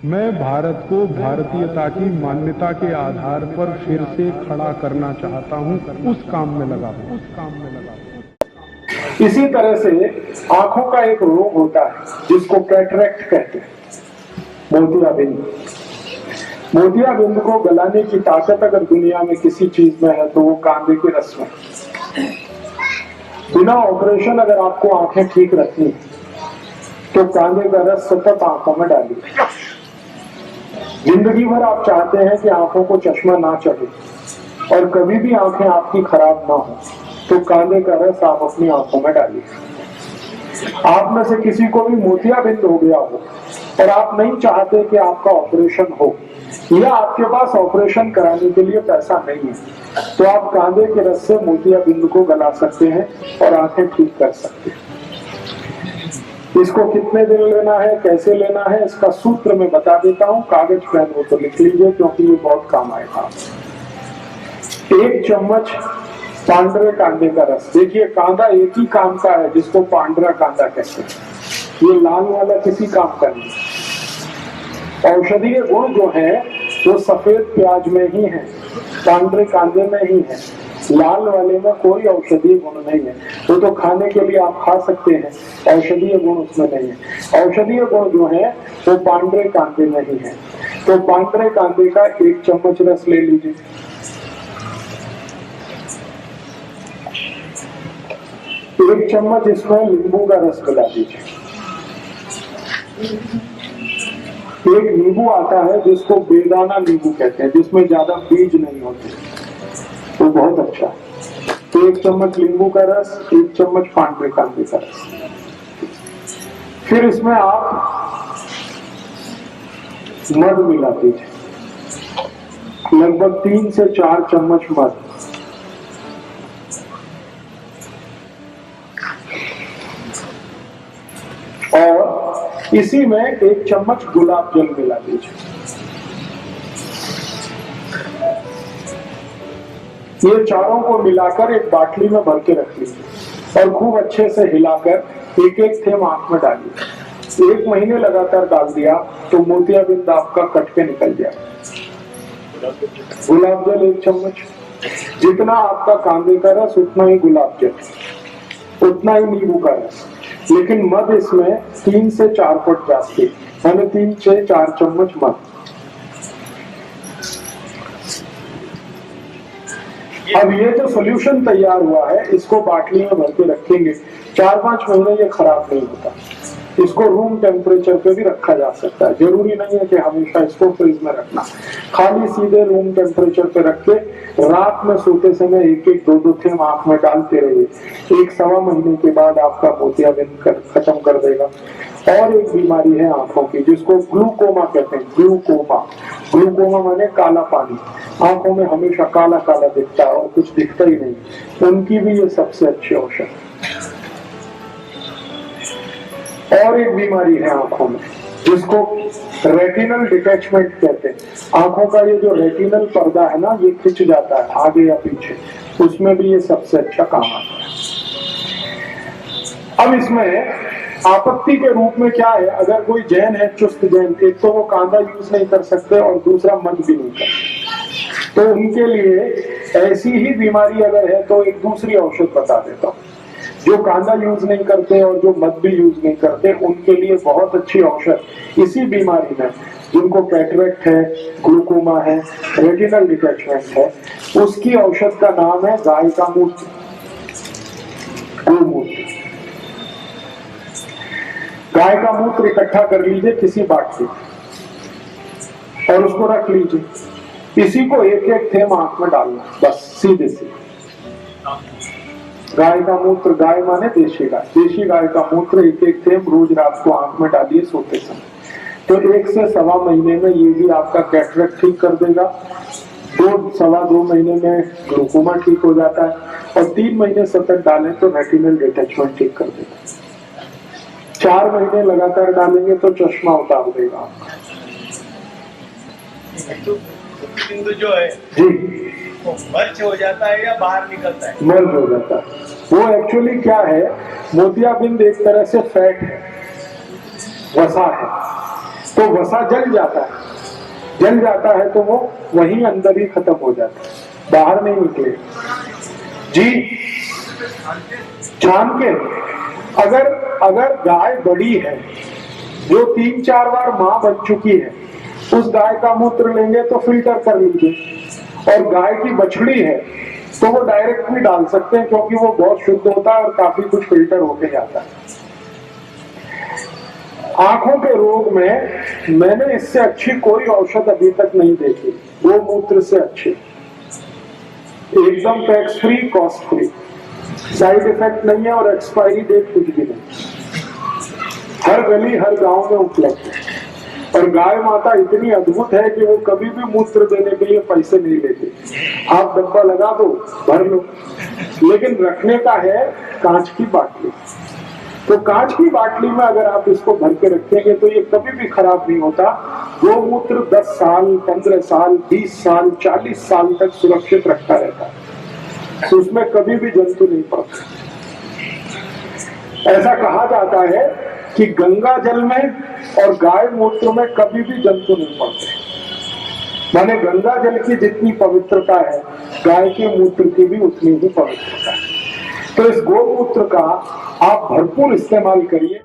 मैं भारत को भारतीयता की मान्यता के आधार पर फिर से खड़ा करना चाहता हूं, उस काम में लगा हूं। इसी तरह से आंखों का एक रोग होता है जिसको कैटरेक्ट कहते हैं, मोतियाबिंद। मोतियाबिंद को गलाने की ताकत अगर दुनिया में किसी चीज में है तो वो कांदे के रस में। बिना ऑपरेशन अगर आपको आंखें ठीक रखनी तो कांदे का रस सतत आंखों में डालिए। जिंदगी भर आप चाहते हैं कि आंखों को चश्मा ना चढ़े और कभी भी आंखें आपकी खराब ना हो, तो कांदे का रस आप अपनी आंखों में डालिए। आप में से किसी को भी मोतियाबिंद हो गया हो और आप नहीं चाहते कि आपका ऑपरेशन हो, या आपके पास ऑपरेशन कराने के लिए पैसा नहीं है, तो आप कांदे के रस से मोतियाबिंद को गला सकते हैं और आंखें ठीक कर सकते हैं। इसको कितने दिन लेना है, कैसे लेना है, इसका सूत्र मैं बता देता हूं। कागज पेन हो तो लिख लीजिए, क्योंकि ये बहुत काम आएगा। 1 चम्मच पांडरे कांदे का रस। देखिए, कांदा एक ही काम का है जिसको पांडरा कांदा कहते हैं। ये लाल वाला किसी काम का नहीं। औषधीय गुण जो है वो सफेद प्याज में ही है, पांडरे कांदे में ही है। लाल वाले में कोई औषधीय गुण नहीं है। वो तो खाने के लिए आप खा सकते हैं, औषधीय गुण उसमें नहीं है। औषधीय गुण जो है वो पांडरे कांदे में ही है। तो पांडरे कांदे का 1 चम्मच रस ले लीजिए। एक चम्मच इसमें नींबू का रस मिला दीजिए। एक नींबू आता है जिसको बेदाना नींबू कहते हैं, जिसमें ज्यादा बीज नहीं होते, वो बहुत अच्छा है। तो 1 चम्मच नींबू का रस, 1 चम्मच पांडरे कांदे का रस। फिर इसमें आप मध मिला दीजिए, लगभग 3 से 4 चम्मच मध। और इसी में 1 चम्मच गुलाब जल मिला दीजिए। ये चारों को मिलाकर एक बाटली में भर के रख लीजिए और खूब अच्छे से हिलाकर एक थेम आंख में डालिए। 1 महीने लगातार डाल दिया तो मोतियाबिंद आपका कट के निकल जाए। गुलाब जल 1 चम्मच, जितना आपका कांदे का रस उतना ही गुलाब जल, उतना ही नींबू का रस, लेकिन मध इसमें 3 से 4 फुट जाती, यानी 3 से 4 चम्मच मध। अब ये जो सोल्यूशन तैयार हुआ है, इसको बाटली में भर के रखेंगे। 4-5 महीने ये खराब नहीं होता। इसको रूम टेम्परेचर पे भी रखा जा सकता है, जरूरी नहीं है कि हमेशा इसको फ्रिज में रखना। खाली सीधे रूम टेम्परेचर पे रख के रात में सोते समय 1-1, 2-2 थेम आंख में डालते रहिए। 1-1.25 महीने के बाद आपका मोतियाबिंद खत्म कर देगा। और एक बीमारी है आंखों की जिसको ग्लूकोमा कहते हैं। ग्लूकोमा माने काला पानी, आंखों में हमेशा काला काला दिखता है और कुछ दिखता ही नहीं। उनकी भी ये सबसे अच्छी औषध है। और एक बीमारी है आंखों में जिसको रेटिनल डिटैचमेंट कहते हैं। आंखों का ये जो रेटिनल पर्दा है ना, ये खिंच जाता है आगे या पीछे, उसमें भी ये सबसे अच्छा काम आता है। अब इसमें आपत्ति के रूप में क्या है, अगर कोई जैन है, चुस्त जैन, एक तो वो कांदा यूज नहीं कर सकते और दूसरा मध भी नहीं कर सकते, तो उनके लिए ऐसी ही बीमारी अगर है तो एक दूसरी औषध बता देता हूँ। जो कांदा यूज नहीं करते और जो मध भी यूज नहीं करते, उनके लिए बहुत अच्छी औषध इसी बीमारी में, जिनको कैटरेक्ट है, ग्लूकोमा है, रेटिनल डिटैचमेंट है, उसकी औषध का नाम है गाय का मूत्र, गोमूत्र। गाय का मूत्र इकट्ठा कर लीजिए किसी बाटली और उसको रख लीजिए। इसी को 1-1 थेम आंख में डालना, बस सीधे सीधे। गाय का मूत्र, गाय माने देशी गाय, देशी गाय का मूत्र 1-1 थेम रोज रात को आंख में डालिए सोते समय। तो 1 से 1.25 महीने में ये भी आपका कैटरेक्ट ठीक कर देगा। 2-2.25 महीने में ग्लूकोमा ठीक हो जाता है और 3 महीने सतत डालें तो रेटिनल डिटैचमेंट ठीक कर देगा। 4 महीने लगातार डालेंगे तो चश्मा उतार देगा आपका। बिंदु जो है जी, वो मर्ज हो जाता है या बाहर निकलता है? मर्ज हो जाता है। वो एक्चुअली क्या है, मोतियाबिंद एक तरह से फैट है, वसा है। तो वसा जल जाता है तो वो वहीं अंदर ही खत्म हो जाता है, बाहर नहीं निकले। जी छान के, अगर गाय बड़ी है जो 3-4 बार मां बन चुकी है, उस गाय का मूत्र लेंगे तो फिल्टर कर लीजिए। और गाय की बछड़ी है तो वो डायरेक्ट भी डाल सकते हैं, क्योंकि वो बहुत शुद्ध होता है और काफी कुछ फिल्टर होके जाता है। आंखों के रोग में मैंने इससे अच्छी कोई औषध अभी तक नहीं देखी, गोमूत्र से अच्छी, एकदम tax free, cost free, side effect नहीं है और एक्सपायरी डेट कुछ भी नहीं, हर गली हर गांव में उपलब्ध है। और गाय माता इतनी अद्भुत है कि वो कभी भी मूत्र देने के लिए पैसे नहीं लेते, आप डब्बा लगा दो, भर लो, लेकिन रखने का है कांच की बाटली। तो कांच की बाटली में अगर आप इसको भर के रखेंगे तो ये कभी भी खराब नहीं होता। गोमूत्र 10 साल, 15 साल, 20 साल, 40 साल तक सुरक्षित रखता रहता है, तो उसमें कभी भी जंतु नहीं पड़ता। ऐसा कहा जाता है कि गंगा जल में और गाय मूत्र में कभी भी जंतु नहीं पड़ते, माने गंगा जल की जितनी पवित्रता है, गाय के मूत्र की भी उतनी ही पवित्रता है। तो इस गोमूत्र का आप भरपूर इस्तेमाल करिए।